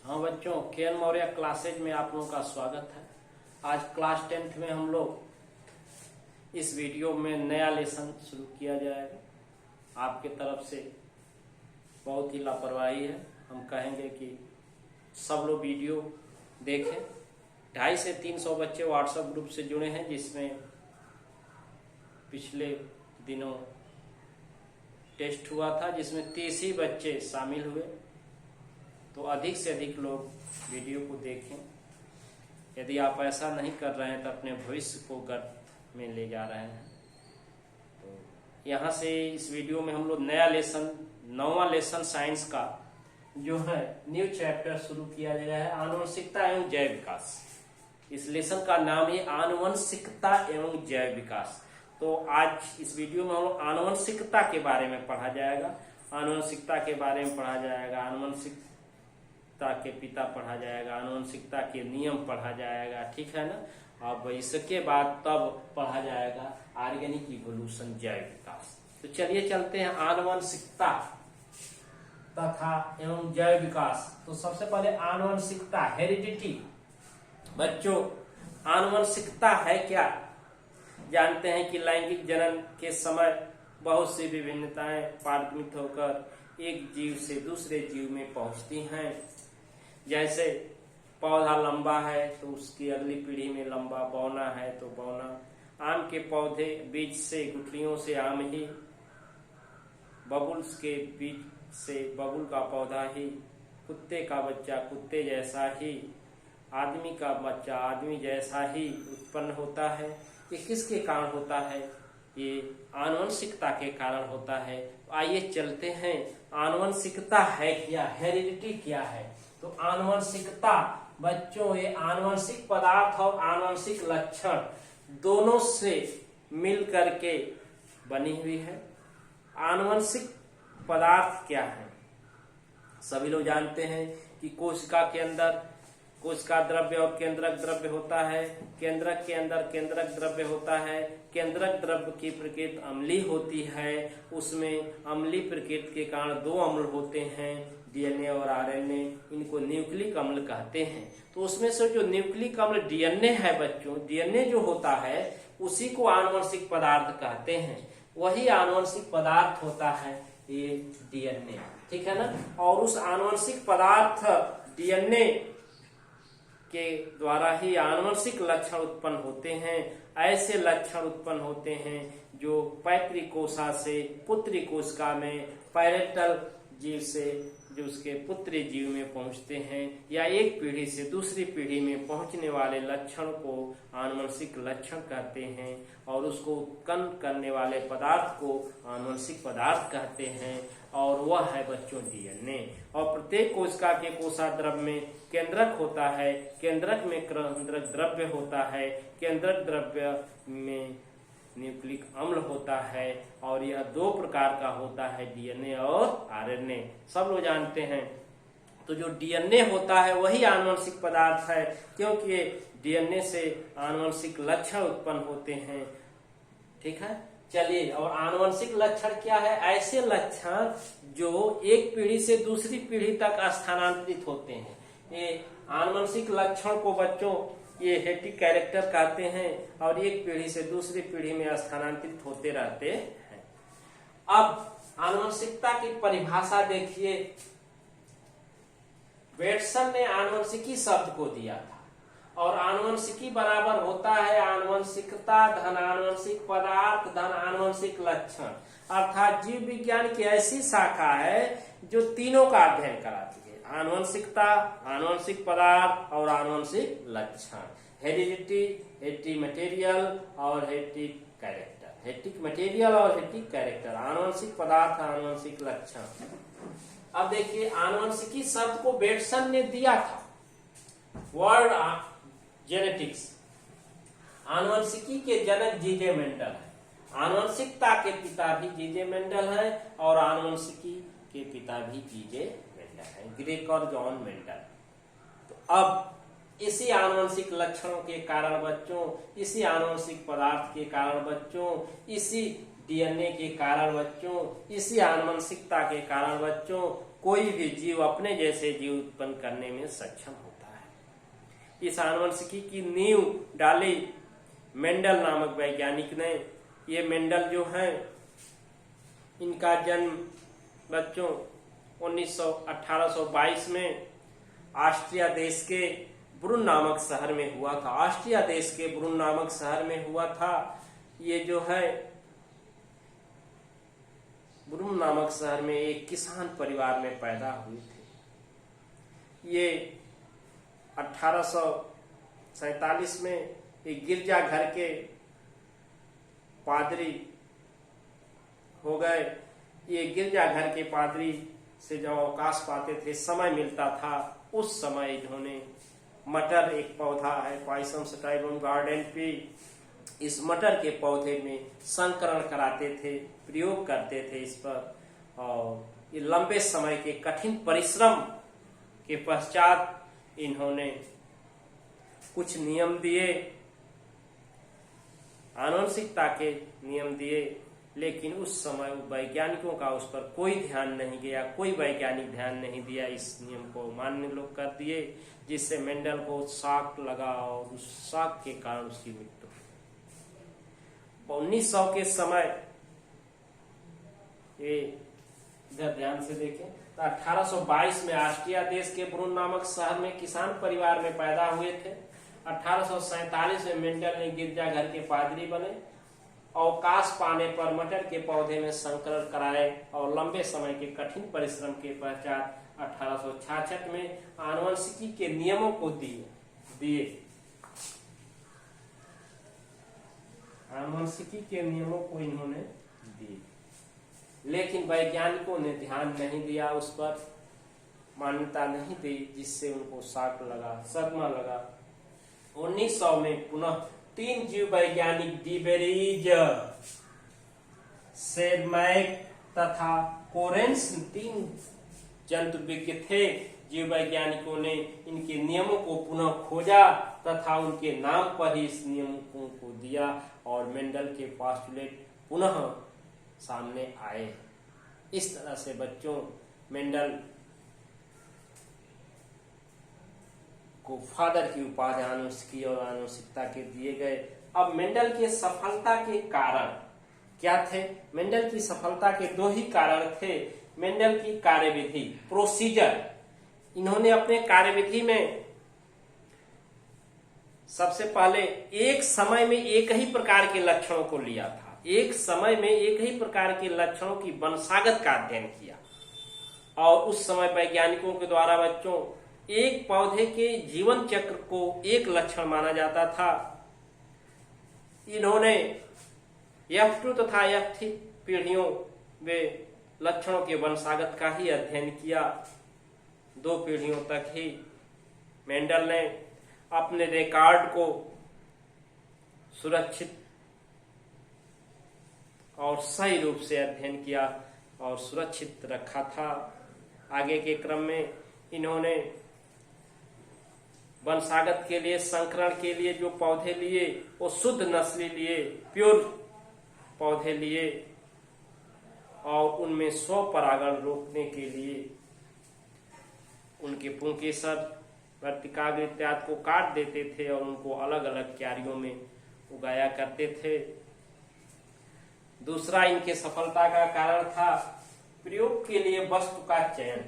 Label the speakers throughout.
Speaker 1: हाँ बच्चों, K. N.. Maurya classes में आप लोगों का स्वागत है। आज क्लास 10th में हम लोग इस वीडियो में नया लेसन शुरू किया जाएगा। आपके तरफ से बहुत ही लापरवाही है। हम कहेंगे कि सब लोग वीडियो देखें। 250 से 300 बच्चे व्हाट्सएप ग्रुप से जुड़े हैं, जिसमें पिछले दिनों टेस्ट हुआ था, जिसमें 30 ही बच्चे शामिल हुए। तो अधिक से अधिक लोग वीडियो को देखें। यदि आप ऐसा नहीं कर रहे हैं तो अपने भविष्य को गर्त में ले जा रहे हैं। तो यहाँ से इस वीडियो में हम लोग नया लेसन, 9वां लेसन साइंस का जो है न्यू चैप्टर शुरू किया गया है, आनुवंशिकता एवं जैव विकास। इस लेसन का नाम है आनुवंशिकता एवं जैव विकास। तो आज इस वीडियो में हम लोग आनुवंशिकता के बारे में पढ़ा जाएगा, आनुवंशिकता के बारे में पढ़ा जाएगा, आनुवंशिकता के पिता पढ़ा जाएगा, आनुवंशिकता के नियम पढ़ा जाएगा, ठीक है ना। अब इसके बाद तब पढ़ा जाएगा ऑर्गेनिक इवोल्यूशन, जैव विकास। तो चलिए चलते हैं आनुवंशिकता तथा एवं जैव विकास। तो सबसे पहले आनुवंशिकता, हेरिडिटी। बच्चों, आनुवंशिकता है क्या? जानते हैं कि लैंगिक जनन के समय बहुत सी विभिन्नताएं पारगमित होकर एक जीव से दूसरे जीव में पहुंचती हैं। जैसे पौधा लंबा है तो उसकी अगली पीढ़ी में लंबा, बौना है तो बौना। आम के पौधे बीज से, गुठलियों से आम ही, बबुल्स के बीज से बबुल का पौधा ही, कुत्ते का बच्चा कुत्ते जैसा ही, आदमी का बच्चा आदमी जैसा ही उत्पन्न होता है। ये किसके कारण होता है? ये आनुवंशिकता के कारण होता है। तो आइए चलते हैं, आनुवंशिकता है क्या, हेरिडिटी क्या है। तो आनुवंशिकता बच्चों, ये आनुवंशिक पदार्थ और आनुवंशिक लक्षण दोनों से मिल करके बनी हुई है। आनुवंशिक पदार्थ क्या है? सभी लोग जानते हैं कि कोशिका के अंदर कोशिका द्रव्य और केंद्रक द्रव्य होता है, केंद्रक के अंदर केंद्रक द्रव्य होता है। केंद्रक द्रव्य की प्रकृति अम्लीय होती है। उसमें अम्लीय प्रकृति के कारण 2 अम्ल होते हैं, डीएनए और आरएनए। इनको न्यूक्लिक अम्ल कहते हैं। तो उसमें से जो न्यूक्लिक अम्ल डीएनए है बच्चों, डीएनए जो होता है उसी को आनुवंशिक पदार्थ कहते हैं। वही आनुवंशिक पदार्थ होता है ये डीएनए, ठीक है ना। और उस आनुवंशिक पदार्थ डीएनए के द्वारा ही आनुवंशिक लक्षण उत्पन्न होते हैं। ऐसे लक्षण उत्पन्न होते हैं जो पैतृक कोशिका से पुत्री कोशिका में, पैरेंटल जीव से जो उसके पुत्री जीव में पहुंचते हैं, या एक पीढ़ी से दूसरी पीढ़ी में पहुंचने वाले लक्षण को आनुवंशिक लक्षण कहते हैं। और उसको उत्पन्न करने वाले पदार्थ को आनुवंशिक पदार्थ कहते हैं। और वह है बच्चों डीएनए। और प्रत्येक कोशिका के कोशिका द्रव्य में केंद्रक होता है, केंद्रक में केंद्रक द्रव्य होता है, केंद्रक द्रव्य में न्यूक्लिक अम्ल होता है। और यह 2 प्रकार का होता है, डीएनए और आरएनए। सब लोग जानते हैं। तो जो डीएनए होता है वही आनुवंशिक पदार्थ है, क्योंकि डीएनए से आनुवंशिक लक्षण उत्पन्न होते हैं, ठीक है। चलिए, और आनुवंशिक लक्षण क्या है? ऐसे लक्षण जो एक पीढ़ी से दूसरी पीढ़ी तक स्थानांतरित होते हैं। ये आनुवंशिक लक्षण को बच्चों ये हेटिक कैरेक्टर कहते हैं, और एक पीढ़ी से दूसरी पीढ़ी में स्थानांतरित होते रहते हैं। अब आनुवंशिकता की परिभाषा देखिए। वेटसन ने आनुवंशिकी शब्द को दिया था, और आनुवंशिकी बराबर होता है आनुवंशिकता धन आनुवंशिक पदार्थ धन आनुवंशिक लक्षण। अर्थात जीव विज्ञान की ऐसी शाखा है जो तीनों का अध्ययन कराती है, आनुवंशिकता, आनुवंशिक पदार्थ और आनुवंशिक लक्षण। हेरिडिटी, हेरिडिटी मटेरियल और हेरिडिक कैरेक्टर, हेरिडिक मटेरियल और हेरिडिक कैरेक्टर, आनुवंशिक पदार्थ, आनुवंशिक लक्षण। अब देखिए, आनुवंशिकी शब्द को बेटसन ने दिया था, वर्ड जेनेटिक्स। आनुवंशिकी के जनक जीजे मेंडल है, आनुवंशिकता के पिता भी जीजे मेंडल है, और आनुवंशिकी के पिता भी जीजे मेंडल है, ग्रेग और जॉन मेंडल। तो अब इसी आनुवंशिक लक्षणों के कारण बच्चों, इसी आनुवंशिक पदार्थ के कारण बच्चों, इसी डीएनए के कारण बच्चों, इसी आनुवंशिकता के कारण बच्चों कोई भी जीव अपने जैसे जीव उत्पन्न करने में सक्षम होता है। इस आनुवंशिकी की नींव डाली मेंडल नामक वैज्ञानिक ने। ये मेंडल जो हैं, इनका जन्म बच्चों 1822 में ऑस्ट्रिया देश के ब्रुन नामक शहर में हुआ था। ऑस्ट्रिया देश के ब्रुन नामक शहर में हुआ था। ये जो है ब्रुन नामक शहर में एक किसान परिवार में पैदा हुए थे। ये 1847 में एक गिरजाघर के पादरी हो गए। ये गिरजाघर के पादरी से जब अवकाश पाते थे, समय मिलता था, उस समय इन्होंने मटर, एक पौधा है पाइसम सटाइबम गार्डन पे, इस मटर के पौधे में संकरण कराते थे, प्रयोग करते थे इस पर। और ये लंबे समय के कठिन परिश्रम के पश्चात इन्होंने कुछ नियम दिए, आनुवंशिकता के नियम दिए, लेकिन उस समय वैज्ञानिकों का उस पर कोई ध्यान नहीं गया, कोई वैज्ञानिक ध्यान नहीं दिया। इस नियम को मान्य लोग कर दिए, जिससे मेंडल को शॉक लगा और उस शॉक के कारण उसकी मृत्यु। 1900 के समय, ये इधर ध्यान से देखें, तो 1822 में ऑस्ट्रिया देश के ब्रुन नामक शहर में किसान परिवार में पैदा हुए थे। 1847 में मेंडल ने गिरजाघर के पादरी बने। अवकाश पाने पर मटर के पौधे में संकरण कराए और लंबे समय के कठिन परिश्रम के पश्चात 1866 में आनुवंशिकी के नियमों को दिए। आनुवंशिकी के नियमों को इन्होंने दिए, लेकिन वैज्ञानिकों ने ध्यान नहीं दिया, उस पर मान्यता नहीं दी, जिससे उनको शॉक लगा, सदमा लगा। 1900 में पुनः 3 जीव वैज्ञानिक डीबेरीज, शेरमैक तथा कोरेंस, 3 जंतुविज्ञ थे। जीव वैज्ञानिकों ने इनके नियमों को पुनः खोजा तथा उनके नाम पर ही इस नियमों को दिया और मेंडल के पोस्टुलेट पुनः सामने आए। इस तरह से बच्चों मेंडल को फादर की उपाधि आनुवंशिकी और आनुवंशिकता के दिए गए। अब मेंडल के सफलता के कारण क्या थे? मेंडल की सफलता के 2 ही कारण थे। मेंडल की कार्यविधि, प्रोसीजर, इन्होंने अपने कार्यविधि में सबसे पहले एक समय में एक ही प्रकार के लक्षणों को लिया था। एक समय में एक ही प्रकार के लक्षणों की वंशागत का अध्ययन किया और उस समय वैज्ञानिकों के द्वारा बच्चों एक पौधे के जीवन चक्र को एक लक्षण माना जाता था। इन्होंने F2 तथा F3 पीढ़ियों में लक्षणों के वंशागत का ही अध्ययन किया। 2 पीढ़ियों तक ही मेंडल ने अपने रिकॉर्ड को सुरक्षित और सही रूप से अध्ययन किया और सुरक्षित रखा था। आगे के क्रम में इन्होंने वंशागत के लिए, संकरण के लिए जो पौधे लिए वो शुद्ध नस्ली लिए, प्योर पौधे लिए और उनमें स्वपरागण रोकने के लिए उनके पुंकेसर, वर्तिकाग्र इत्यादि को काट देते थे और उनको अलग अलग क्यारियों में उगाया करते थे। दूसरा इनके सफलता का कारण था प्रयोग के लिए वस्तु का चयन,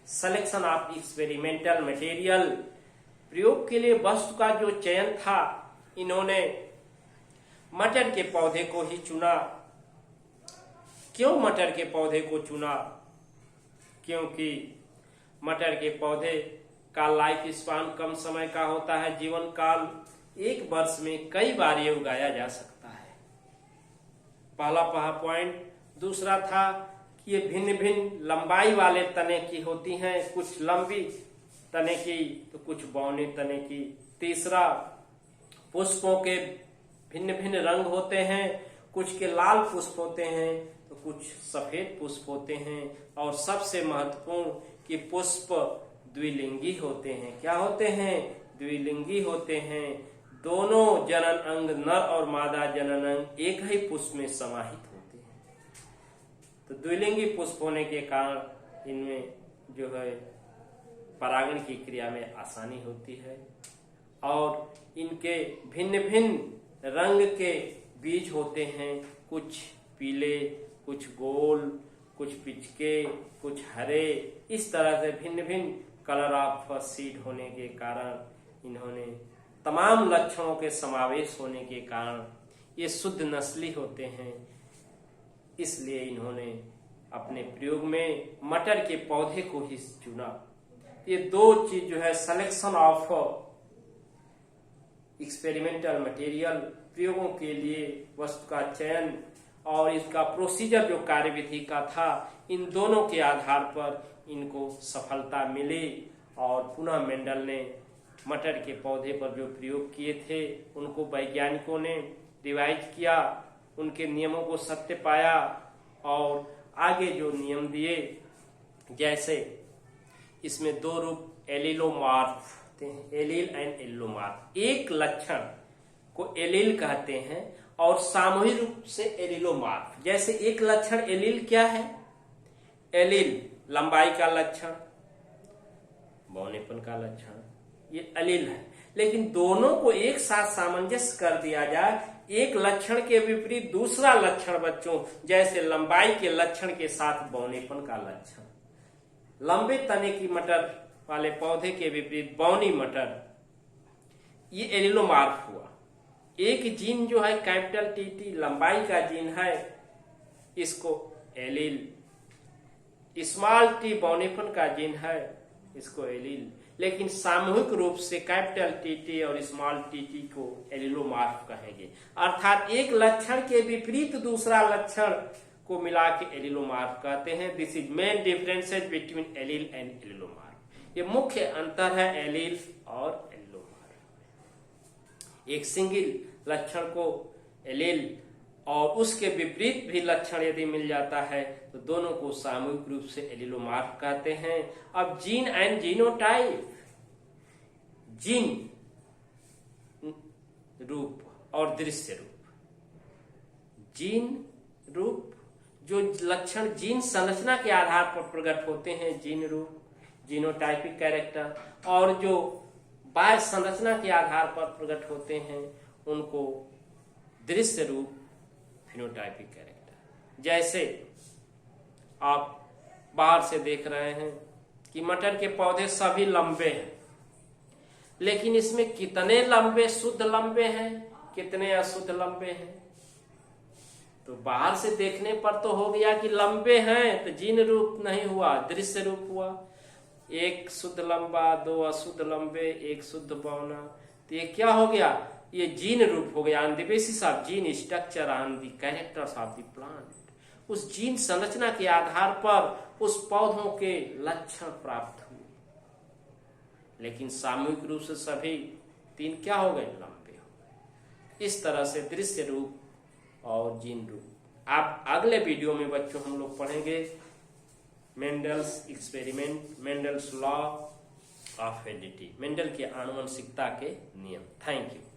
Speaker 1: सिलेक्शन ऑफ एक्सपेरिमेंटल मटेरियल। प्रयोग के लिए वस्तु का जो चयन था, इन्होंने मटर के पौधे को ही चुना। क्यों मटर के पौधे को चुना? क्योंकि मटर के पौधे का लाइफ स्पान कम समय का होता है, जीवन काल 1 वर्ष में कई बार ये उगाया जा सकता है। पहला पॉइंट। दूसरा था कि ये भिन्न भिन्न लंबाई वाले तने की होती हैं, कुछ लंबी तने की तो कुछ बौने तने की। तीसरा, पुष्पों के भिन्न भिन्न रंग होते हैं, कुछ के लाल पुष्प होते हैं तो कुछ सफेद पुष्प होते हैं। और सबसे महत्वपूर्ण कि पुष्प द्विलिंगी होते हैं। क्या होते हैं? द्विलिंगी होते हैं। दोनों जनन अंग, नर और मादा जनन अंग एक ही पुष्प में समाहित होते हैं। तो द्विलिंगी पुष्प होने के कारण इनमें जो है परागण की क्रिया में आसानी होती है और इनके भिन्न भिन्न रंग के बीज होते हैं, कुछ पीले, कुछ गोल, कुछ पिचके, कुछ हरे, इस तरह से भिन्न भिन्न कलर ऑफ सीड होने के कारण इन्होंने तमाम लक्षणों के समावेश होने के कारण ये शुद्ध नस्ली होते हैं। इसलिए इन्होंने अपने प्रयोग में मटर के पौधे को ही चुना। ये दो चीज जो है, सिलेक्शन ऑफ एक्सपेरिमेंटल मटेरियल, प्रयोगों के लिए वस्तु का चयन और इसका प्रोसीजर जो कार्यविधि का था, इन दोनों के आधार पर इनको सफलता मिली और पुनः मेंडल ने मटर के पौधे पर जो प्रयोग किए थे उनको वैज्ञानिकों ने रिवाइज किया, उनके नियमों को सत्य पाया और आगे जो नियम दिए, जैसे इसमें दो रूप एलिलोमार्फ थे, एलील एंड एलिलोमार्फ। एक लक्षण को एलील कहते हैं और सामूहिक रूप से एलिलोमार्फ। जैसे एक लक्षण एलील क्या है? एलील लंबाई का लक्षण, बौनेपन का लक्षण, ये एलील है। लेकिन दोनों को एक साथ सामंजस्य कर दिया जाए, एक लक्षण के विपरीत दूसरा लक्षण बच्चों, जैसे लंबाई के लक्षण के साथ बौनेपन का लक्षण, लंबे तने की मटर वाले पौधे के विपरीत बौनी मटर, ये एलिलोमार्फ हुआ। एक जीन जो है कैपिटल टीटी लंबाई का जीन है, इसको एलील, स्मॉल टी बौनेपन का जीन है, इसको एलील। लेकिन सामूहिक रूप से कैपिटल टीटी और स्मॉल टीटी को एलिलोमार्फ कहेंगे, अर्थात एक लक्षण के विपरीत दूसरा लक्षण को मिला के एलिलोमार्फ कहते हैं। This is main differences between allele and allelomorph. ये मुख्य अंतर है एलील और एलिलोमार्फ। एक सिंगल लक्षण को एलील और उसके विपरीत भी लक्षण यदि मिल जाता है तो दोनों को सामूहिक रूप से एलिलोमार्फ कहते हैं। अब जीन एंड जीनोटाइप, जीन रूप और दृश्य रूप। जीन रूप जो लक्षण जीन संरचना के आधार पर प्रकट होते हैं, जीन रूप, जीनोटाइपिक कैरेक्टर, और जो बाह्य संरचना के आधार पर प्रकट होते हैं उनको दृश्य रूप, फिनोटाइपिक कैरेक्टर। जैसे आप बाहर से देख रहे हैं कि मटर के पौधे सभी लंबे हैं, लेकिन इसमें कितने लंबे शुद्ध लंबे हैं, कितने अशुद्ध लंबे हैं? तो बाहर से देखने पर तो हो गया कि लंबे हैं, तो जीन रूप नहीं हुआ, दृश्य रूप हुआ। एक शुद्ध लंबा, दो अशुद्ध लंबे, एक शुद्ध बौना, तो ये क्या हो गया? ये जीन रूप हो गया। On the basis of gene structure on the characters of the plant, उस जीन संरचना के आधार पर उस पौधों के लक्षण प्राप्त हुए। लेकिन सामूहिक रूप से सभी तीन क्या हो गए? लंबे हो गए। इस तरह से दृश्य रूप और जीन रूप। आप अगले वीडियो में बच्चों हम लोग पढ़ेंगे Mendel's experiment, Mendel's law of heredity, Mendel की आनुवंशिकता के नियम। Thank you.